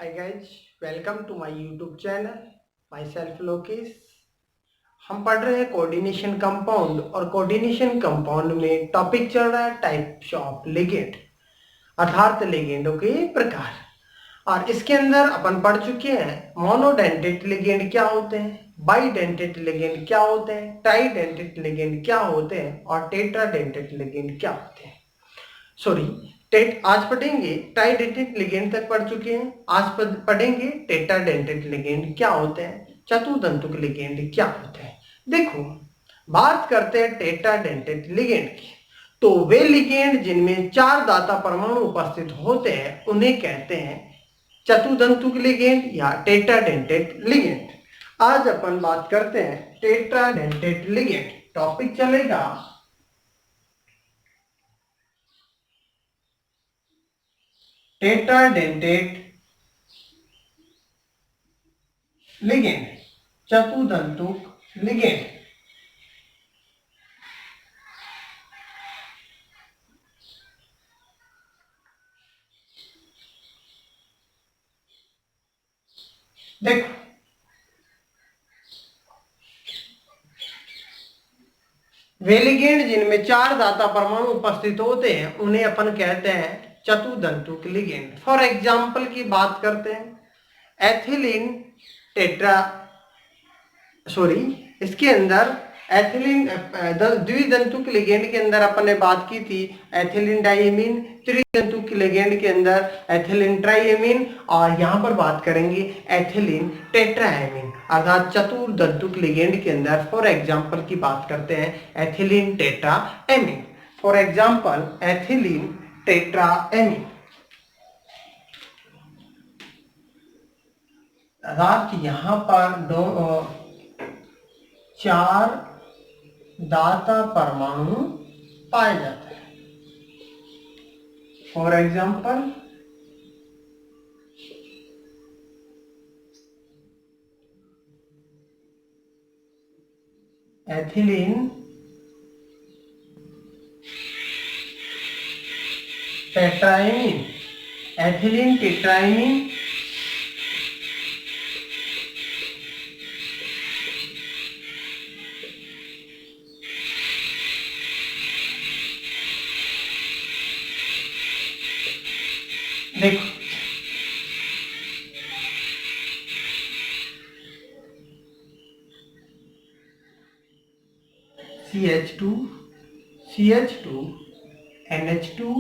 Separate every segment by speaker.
Speaker 1: Hi guys, welcome to my YouTube channel. Myself Lokesh. हम पढ़ रहे हैं कोऑर्डिनेशन कंपाउंड और कोऑर्डिनेशन कंपाउंड में टॉपिक चल रहा है टाइप्स ऑफ लिगेंड, अर्थात लिगेंडों के प्रकार। और इसके अंदर अपन पढ़ चुके हैं मोनोडेंटेट लिगेंड क्या होते हैं, बाइडेंटेट लिगेंड क्या होते हैं, ट्राइडेंटेट लिगेंड क्या होते हैं और टेट्राडेंटेट लिगेंड क्या होते हैं। आज पढ़ेंगे ट्राइडेंटेट लिगेंड तक पढ़ चुके हैं। आज पढ़ेंगे टेट्राडेंटेट लिगेंड क्या होते हैं, चतुर्दंतुक लिगेंड क्या होते हैं। देखो, बात करते हैं टेट्राडेंटेट लिगेंड की, तो वे लिगेंड जिनमें 4 दाता परमाणु उपस्थित होते हैं उन्हें कहते हैं चतुर्दंतुक लिगेंड या टेट्राडेंटेट लिगेंड। आज अपन बात करते हैं टेट्राडेंटेट लिगेंड। टॉपिक चलेगा टेट्राडेंटेट लिगेंड, चतुर्दंतुक लिगेंड। देखो, वे लिगेंड जिनमें 4 दाता परमाणु उपस्थित होते हैं उन्हें अपन कहते हैं चतुर्दंतुक लिगेंड। फॉर एग्जाम्पल की बात करते हैं एथिलीन टेट्रा इसके अंदर एथिलीन द्विदंतुक लिगेंड के अंदर अपन ने बात की थी एथिलीन डाइमीन, त्रिदंतुक लिगेंड के अंदर एथिलीन ट्राइएमीन, और यहां पर बात करेंगे एथिलीन टेट्राएमीन, अर्थात चतुर्दंतुक लिगेंड के अंदर फॉर एग्जांपल की बात करते हैं ethylene tetraammine. For example ethylene tetraammine, अर्थात यहां पर 4 दाता परमाणु पाए जाते हैं। फॉर एग्जाम्पल एथिलीन टेट्राइमीन, एथिलीन टेट्राइमीन देखो, CH2 CH2 NH2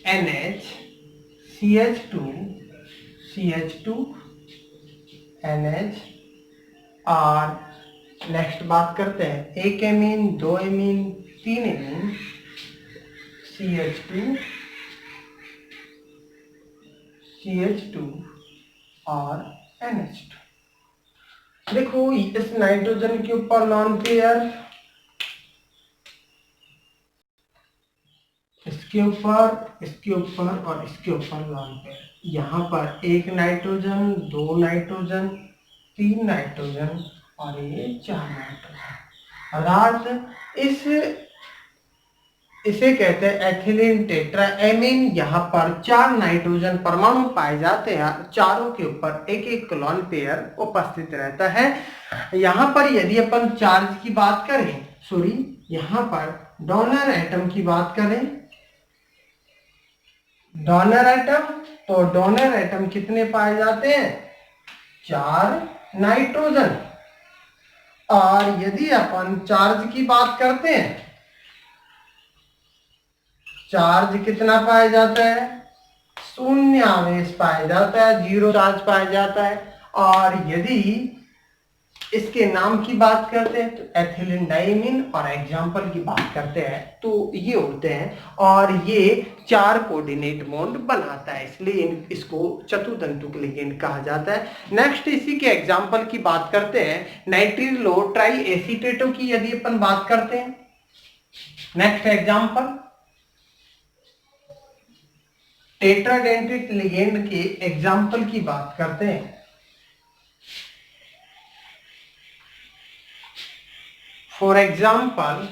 Speaker 1: NH CH2 CH2 NH। और नेक्स्ट बात करते हैं 1 amine, 2 amine, 3 amine, CH2 CH2 और NH2। देखो, इस नाइट्रोजन के ऊपर लॉन पेयर, इसके ऊपर और इसके ऊपर लॉन पेयर। यहाँ पर 1 नाइट्रोजन, 2 नाइट्रोजन, 3 नाइट्रोजन और ये 4 नाइट्रोजन, अर्थात इसे कहते हैं एथिलीन टेट्राएमीन। यहाँ पर 4 नाइट्रोजन परमाणु पाए जाते हैं, चारों के ऊपर एक एक लॉन पेयर उपस्थित रहता है। यहाँ पर यदि अपन चार्ज की बात करें, यहाँ पर डोनर एटम की बात करें, डोनर एटम, तो डोनर एटम कितने पाए जाते हैं? 4 नाइट्रोजन। और यदि अपन चार्ज की बात करते हैं, चार्ज कितना पाया जाता है? 0 आवेश पाया जाता है, 0 चार्ज पाया जाता है। और यदि इसके नाम की बात करते हैं तो एथिलीन डाइमीन, और एग्जाम्पल की बात करते हैं तो ये होते हैं, और ये 4 कोऑर्डिनेट बॉन्ड बनाता है, इसलिए इसको चतुर्दंतुक लिगेंड कहा जाता है। नेक्स्ट इसी के एग्जाम्पल की बात करते हैं नाइट्रिलो ट्राई एसीटेटों की यदि अपन बात करते हैं। नेक्स्ट एग्जाम्पल टेट्राडेंटेट लिगेंड के एग्जाम्पल की बात करते हैं। For example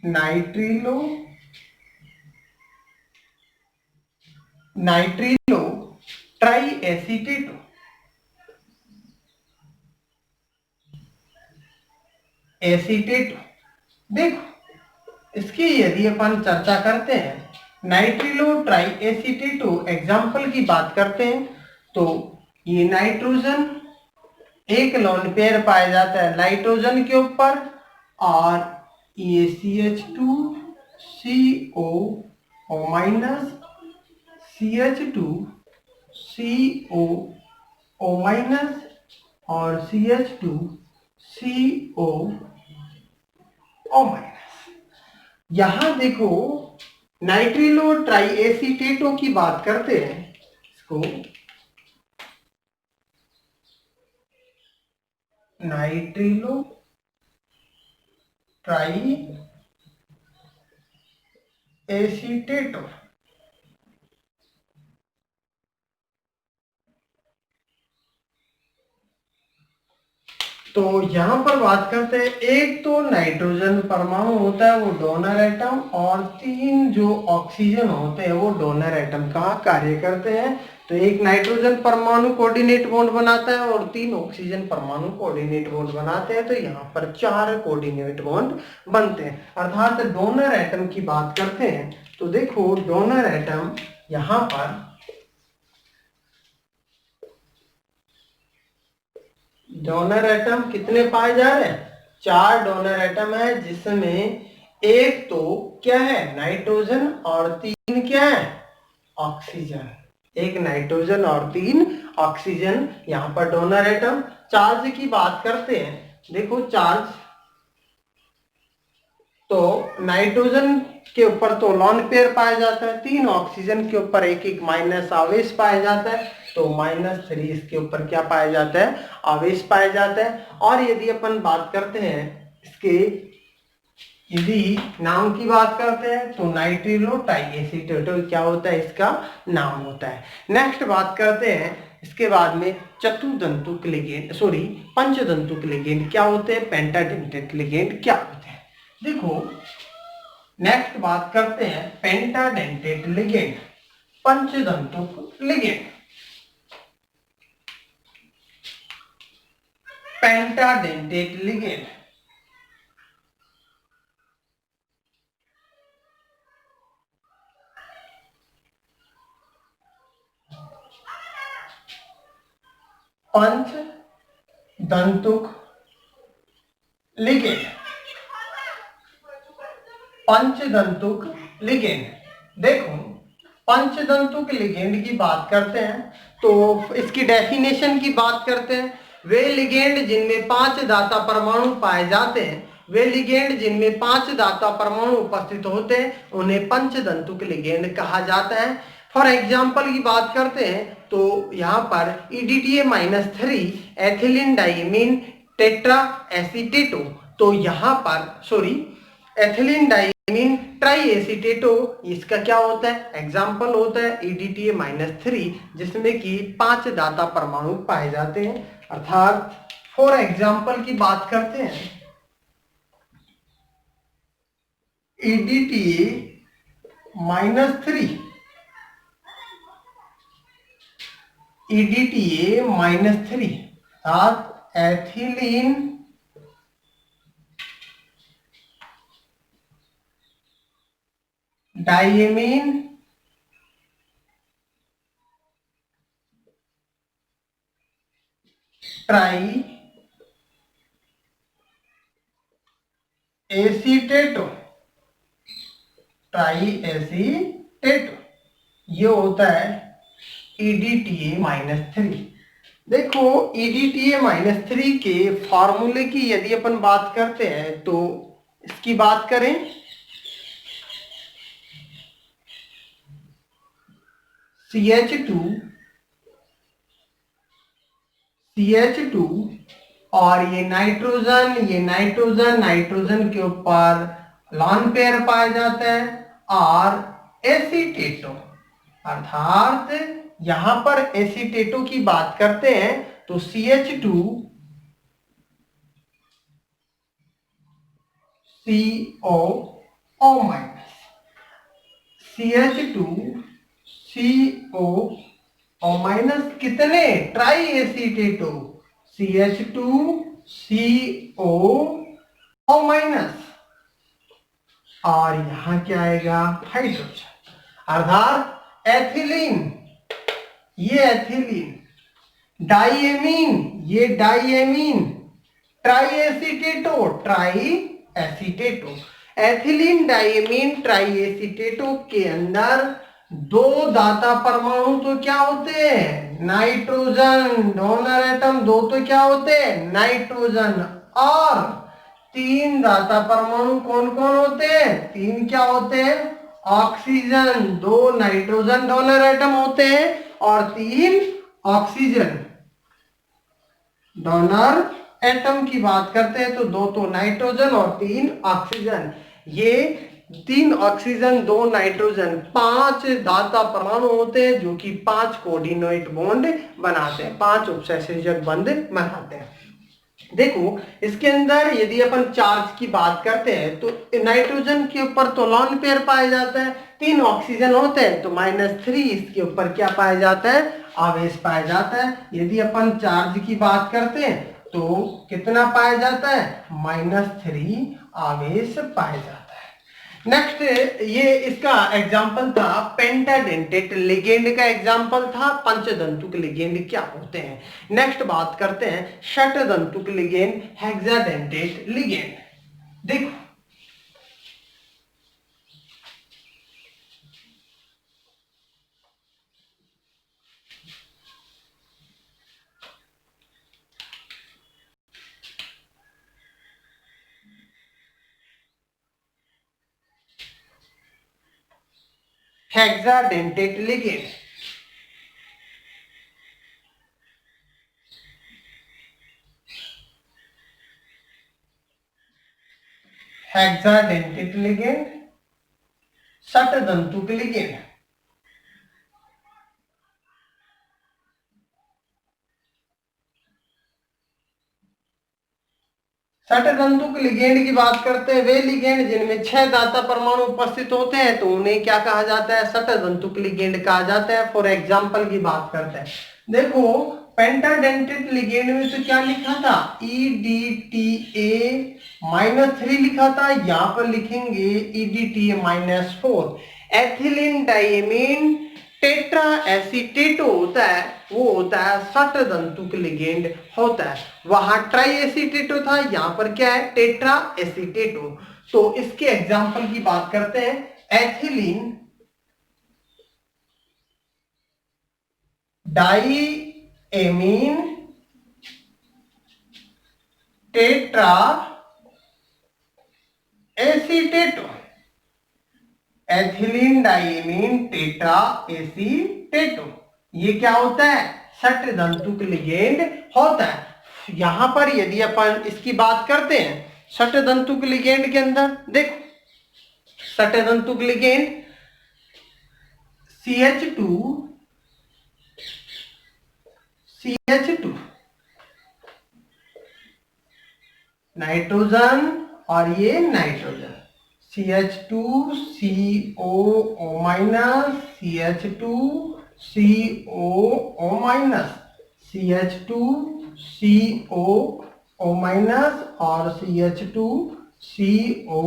Speaker 1: nitrilo nitrilo tri acetato. Acetato देखो, इसकी यदि अपन चर्चा करते हैं नाइट्रिलो ट्राई एसीटेटो एग्जाम्पल की बात करते हैं तो ये नाइट्रोजन एक लोन पेयर पाया जाता है नाइट्रोजन के ऊपर और ये CH2CO माइनस CH2CO माइनस और CH2CO माइनस। यहां देखो नाइट्रिलो ट्राई एसीटेटो की बात करते हैं, इसको नाइट्रिलो ट्राई एसीटेटो। तो यहां पर बात करते हैं, एक तो नाइट्रोजन परमाणु होता है वो डोनर एटम और 3 जो ऑक्सीजन होते हैं वो डोनर एटम का कार्य करते हैं। तो एक नाइट्रोजन परमाणु कोऑर्डिनेट बॉन्ड बनाता है और 3 ऑक्सीजन परमाणु कोऑर्डिनेट बॉन्ड बनाते हैं, तो यहाँ पर 4 कोऑर्डिनेट बॉन्ड बनते हैं। अर्थात डोनर एटम की बात करते हैं तो देखो डोनर एटम यहाँ पर डोनर एटम कितने पाए जा रहे हैं? 4 डोनर एटम है, जिसमें एक तो क्या है नाइट्रोजन और 3 क्या है ऑक्सीजन। एक नाइट्रोजन और 3 ऑक्सीजन यहां पर डोनर एटम। चार्ज की बात करते हैं, देखो चार्ज तो नाइट्रोजन के ऊपर तो लॉन पेयर पाया जाता है, 3 ऑक्सीजन के ऊपर एक एक माइनस आवेश पाया जाता है, तो -3 इसके ऊपर क्या पाया जाता है आवेश पाया जाता है। और यदि अपन बात करते हैं इसके यदि नाम की बात करते हैं तो नाइट्रिलो ट्राई एसीटेटो क्या होता है इसका नाम होता है। नेक्स्ट बात करते हैं इसके बाद में चतुर्दंतुक लिगेंड पंचदंतुक लिगेंड क्या होते हैं, पेंटाडेंटेट लिगेंड क्या होते हैं। देखो नेक्स्ट बात करते हैं पेंटाडेंटेट लिगेंड पंचदंतुक लिगेंड। पेंटाडेंटेट लिगेंड पंचदंतुक लिगेंड। पंचदंतुक लिगेंड देखो पंचदंतुक लिगेंड की बात करते हैं तो इसकी डेफिनेशन की बात करते हैं। वे लिगेंड जिनमें 5 दाता परमाणु पाए जाते हैं, वे लिगेंड जिनमें 5 दाता परमाणु उपस्थित होते हैं उन्हें पंचदंतुक लिगेंड कहा जाता है। फॉर एग्जाम्पल की बात करते हैं तो यहाँ पर EDTA-3 एथिलीन डाइमीन टेट्रा एसीटेटो, तो यहाँ पर एथिलीन डाइमीन ट्राई एसीटेटो इसका क्या होता है एग्जाम्पल होता है EDTA-3 जिसमें कि 5 दाता परमाणु पाए जाते हैं। अर्थात फॉर एग्जाम्पल की बात करते हैं EDTA-3 अर्थात एथिलीन डाइमीन ट्राई एसीटेटो ये होता है EDTA-3। देखो EDTA-3 के फॉर्मूले की यदि अपन बात करते हैं तो इसकी बात करें CH2 और ये नाइट्रोजन के ऊपर लॉन पेयर पाया जाता है और एसीटेटो अर्थात यहां पर एसीटेटो की बात करते हैं तो CH2CO O minus, CH2CO minus कितने, ट्राई एसीटेटो, CH2CO माइनस, और यहां क्या आएगा, हाइड्रोजन, अर्थात एथिलीन, ये एथिलीन, डाइएमीन, ये diamine, tri acetato, tri acetato, ethylene diamine tri acetato के अंदर दो दाता परमाणु तो क्या होते हैं, नाइट्रोजन, डोनर एटम दो तो क्या होते हैं, नाइट्रोजन, और तीन दाता परमाणु कौन कौन होते हैं, तीन क्या होते हैं, ऑक्सीजन, दो नाइट्रोजन डोनर एटम होते हैं और तीन ऑक्सीजन डोनर एटम की बात करते हैं तो दो तो नाइट्रोजन और तीन ऑक्सीजन, ये तीन ऑक्सीजन दो नाइट्रोजन पांच दाता परमाणु होते हैं जो कि पांच कोऑर्डिनेट बॉन्ड बनाते हैं, पांच उपसहसंयोजक बंध बनाते हैं। देखो इसके अंदर यदि अपन चार्ज की बात करते हैं तो नाइट्रोजन के ऊपर तो लोन पेयर पाया जाता है, तीन ऑक्सीजन होते हैं तो -3, इसके ऊपर क्या पाया जाता है, आवेश पाया जाता है। यदि अपन चार्ज की बात करते हैं तो कितना पाया जाता है, -3 आवेश पाया जाता है। नेक्स्ट ये इसका एग्जाम्पल था, पेंटाडेंटेट लिगेंड का एग्जाम्पल था, पंचदंतुक लिगेंड क्या होते हैं। नेक्स्ट बात करते हैं षटदंतुक लिगेंड, हेक्साडेंटेट लिगेंड। देखो हेक्साडेंटेट लिगेंड, हेक्साडेंटेट लिगेंड, षटदंतुक लिगेंड। षटदंतुक लिगेंड की बात करते हैं, वे लिगेंड जिनमें 6 दाता परमाणु उपस्थित होते हैं तो उन्हें क्या कहा जाता है, षटदंतुक लिगेंड कहा जाता है। फॉर एग्जांपल की बात करते हैं, देखो पेंटाडेंटेट लिगेंड में तो क्या लिखा था, EDTA-3 लिखा था, यहां पर लिखेंगे EDTA-4। एथिलीन डाइएमीन टेट्रा एसीटेटो होता है, वो होता है षटदंतुक लिगेंड होता है। वहां ट्राई एसीटेटो था, यहां पर क्या है, टेट्रा एसीटेटो। तो इसके एग्जांपल की बात करते हैं, ethylene diamine tetra acetato, ethylene diamine tetra acetato, ये क्या होता है, षटदंतुक लिगेंड होता है। यहां पर यदि अपन इसकी बात करते हैं षटदंतुक लिगेंड के अंदर, देखो षटदंतुक लिगेंड CH2 नाइट्रोजन और ये nitrogen, CH2CO minus, CH2CO minus, CH2CO minus और CH2CO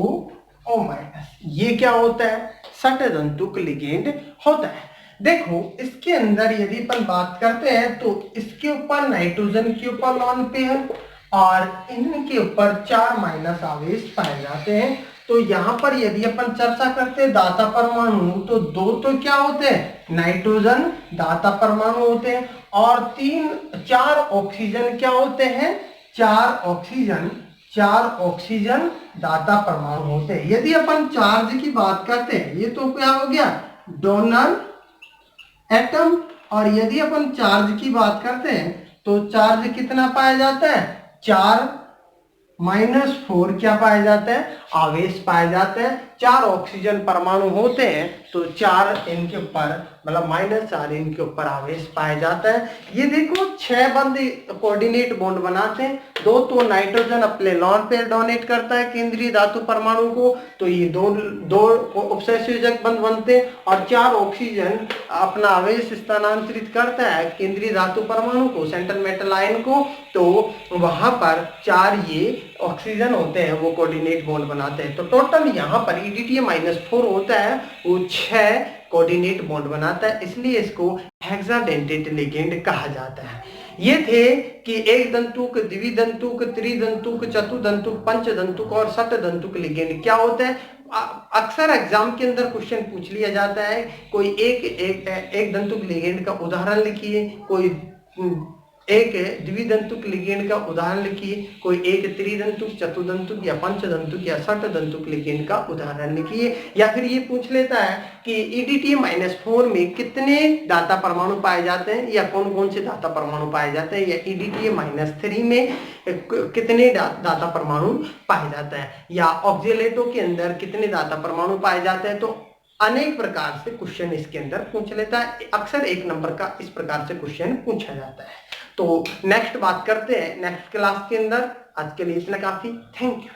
Speaker 1: माइनस, ये क्या होता है, षटदंतुक लिगेंड होता है। देखो इसके अंदर यदि अपन बात करते हैं तो इसके ऊपर नाइट्रोजन के ऊपर लोन पेयर और इनके ऊपर 4 माइनस आवेश पाए जाते हैं। तो यहाँ पर यदि अपन चर्चा करते हैं दाता परमाणु, तो दो तो क्या होते हैं, नाइट्रोजन दाता परमाणु होते हैं और 4 ऑक्सीजन क्या होते हैं, 4 ऑक्सीजन दाता परमाणु होते हैं। यदि अपन चार्ज की बात करते हैं, ये तो क्या हो गया, डोनर एटम, और यदि अपन चार्ज की बात करते हैं तो चार्ज कितना पाया जाता है, 4-4 क्या पाया जाता है, आवेश पाया जाता है। 4 ऑक्सीजन परमाणु होते हैं तो 4 इनके ऊपर मतलब -4 इनके ऊपर आवेश पाया जाता है। ये देखो 6 बंद कोऑर्डिनेट बॉन्ड बनाते हैं, 2 तो नाइट्रोजन अपने लोन पेयर डोनेट करता है केंद्रीय धातु परमाणु को, तो ये दो उपसंयोजक बंध बनते हैं, और 4 ऑक्सीजन अपना आवेश स्थानांतरित करता है केंद्रीय धातु परमाणु को, सेंट्रल मेटल आयन को, तो वहां पर 4 ये ऑक्सीजन होते हैं, वो कोऑर्डिनेट बॉन्ड बनाते हैं। तो टोटल यहाँ पर EDTA-4 होता है, वो 6 कोऑर्डिनेट बॉन्ड बनाता है, इसलिए इसको हेक्साडेंटेट लिगेंड कहा जाता है। ये थे कि एक दंतुक, द्विदंतुक, त्रिदंतुक, चतुदंतुक, पंचदंतुक और षटदंतुक लिगेंड क्या होता है। अक्सर एग्जाम के अंदर क्वेश्चन पूछ लिया जाता है, कोई एक दंतुक लिगेंड का उदाहरण लिखिए, कोई एक द्विदंतुक लिगेंड का उदाहरण लिखिए, कोई एक त्रिदंतुक, चतुदंतुक या पंचदंतुक या षटदंतुक लिगेंड का उदाहरण लिखिए, या फिर ये पूछ लेता है कि EDTA-4 में कितने दाता परमाणु पाए जाते हैं, या कौन कौन से दाता परमाणु पाए जाते हैं, या EDTA-3 में कितने दाता परमाणु पाए जाते हैं, या ऑक्जेलेटो के अंदर कितने दाता परमाणु पाए जाते हैं। तो अनेक प्रकार से क्वेश्चन इसके अंदर पूछ लेता है, अक्सर 1 नंबर का इस प्रकार से क्वेश्चन पूछा जाता है। तो नेक्स्ट बात करते हैं नेक्स्ट क्लास के अंदर। आज के लिए इतना काफी, थैंक यू।